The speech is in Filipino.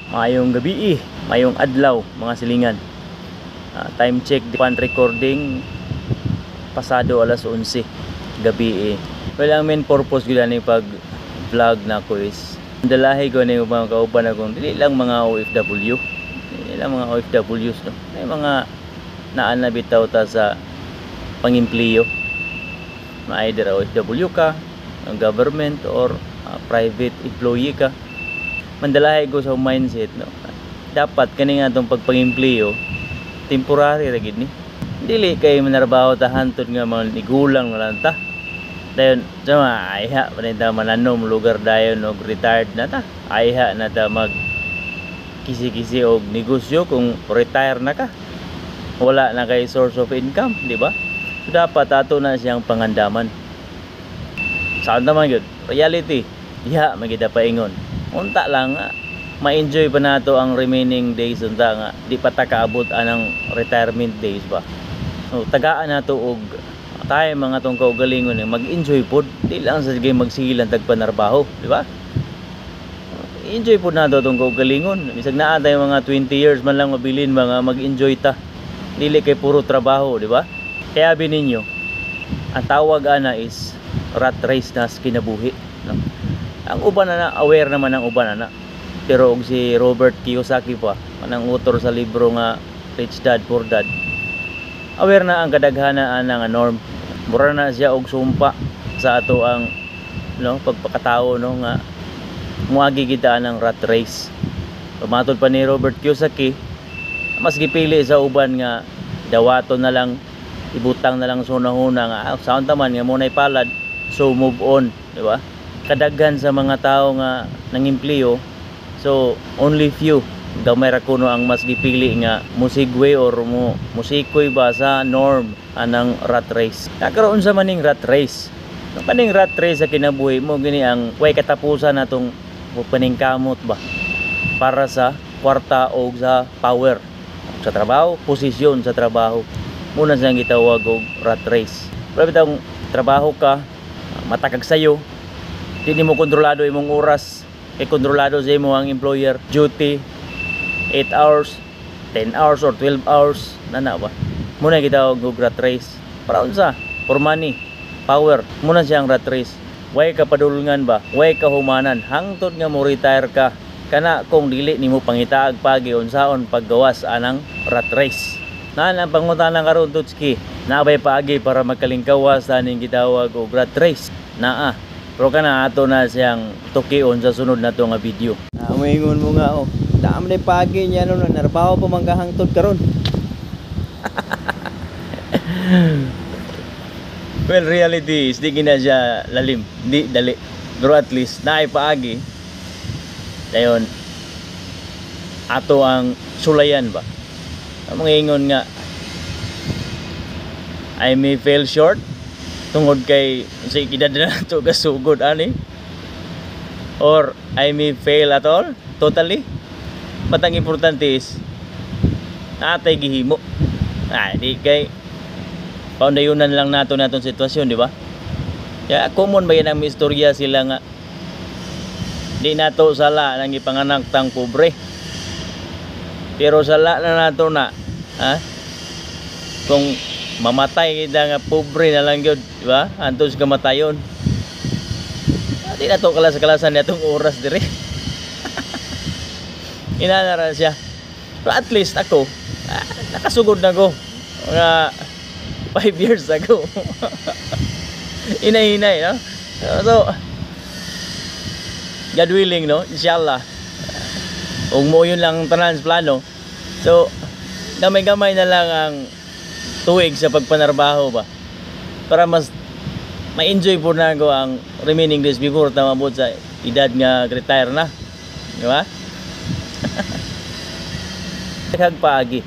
Mayong gabi, mayong adlaw mga silingan. Time check, pan recording pasado alas 11 gabi. Well, ang main purpose ko lang pag vlog na ko is dalahi ko na yung mga kauban akong dili lang mga OFW. Dili lang mga OFWs, no? May mga naan na bitaw ta sa pangimpliyo. Ma-either OFW ka, ang government or private employee ka. Mandalahay ko sa mindset, no? Dapat kani nga itong pagpangimpliyo temporary ra gid ni. Dili kay manarbaho ta hantod nga mga igulang na lang ta. Dayon sama ayha panita mananom lugar dayon og retired na ta. Ayha na ta mag kisi-kisi og negosyo kung retire na ka. Wala na kay source of income, di ba? So dapat ato na siyang pangandaman. Saan naman yun? Reality. Diha magida paingon. Unta lang ma-enjoy pa nato ang remaining days unta nga di pa ta kaabot anang retirement days ba. So tagaan nato og tayo mga tong kaugalingon mag-enjoy pod, di lang sa sige magsigilan tagpanarbaho, di ba? Enjoy pod nato tong kaugalingon. Bisag naa tayo mga 20 years man lang mabilin mga mag-enjoy ta. Dili kay puro trabaho, di ba? Kaya bininyo ang tawag ana is rat race na kinabuhi, no? Ang uban na aware naman ang uban na. Pero og si Robert Kiyosaki pa, manang author sa libro nga Rich Dad Poor Dad, aware na ang kadaghanaan nga norm. Mura na siya og sumpa sa ato ang pagpakatao, no, nga muagi kita ng rat race. Pumatod pa ni Robert Kiyosaki, mas gipili sa uban nga dawaton na lang, ibutang na lang sunahuna nga sound taman nga munay palad, so move on, di ba? Kadaghan sa mga tao nga nangimpliyo, so only few gamay ra kuno ang mas gipili nga musigwe or musikoy ba sa norm anang rat race. Nakaroon sa maning rat race. Ang paning rat race sa kinabuhi mo gini ang way katapusan natong paningkamot ba para sa kwarta o sa power sa trabaho, posisyon sa trabaho. Muna siyang gitawag og rat race. Pero bitang trabaho ka, matakag sayo, di mo kontrolado imong oras, kay kontrolado sa imo ang employer, duty 8 hours, 10 hours or 12 hours na ba. Muna gitawag og rat race. Para unsa? For money, power. Muna siyang rat race. Way ka padulungan ba? Way ka humanan hangtod nga mo retire ka. Kana kung dili nimo pangitaag pagi unsaon paggawas anang rat race. Naan ang pangutana karon Tutski, naabay paagi para magkalingkawas aning gitawag og rat race. Naa. Pero kana ato na siyang tukion sa sunod nato nga video. Moingon mo nga dam na pagi niya no narbaho pa manggahangtod karon. Well, reality is di gina siya lalim, di dali. Pero at least naay paagi. Dayon ato ang sulayan ba. Ang mga ingon nga I may fail short tungod kay sa edad na nato kasugod ani, or I may fail at all totally. Matang importante is natay gihimo. Di kay paundayunan lang naton sitwasyon, di ba? Kaya common ba yan ang istorya sila nga di nato sala nang ipanganak tang pobre. Pero sala na nato na kung mamatay kita nga pobre na lang yun, di ba? Antos kamatayon. Di nato kalas-kalasan natong oras dire. Inanara siya. Pero at least ako nakasugod na ko mga 5 years ago. Inay-inay, no? So God willing, no? Inshallah. Kung mo yun lang tanan plano. So gamay-gamay na lang ang tuig sa pagpanarbaho ba para mas ma-enjoy po na ko ang remaining days before ta mabot sa edad nga retire na, di ba? Kag paagi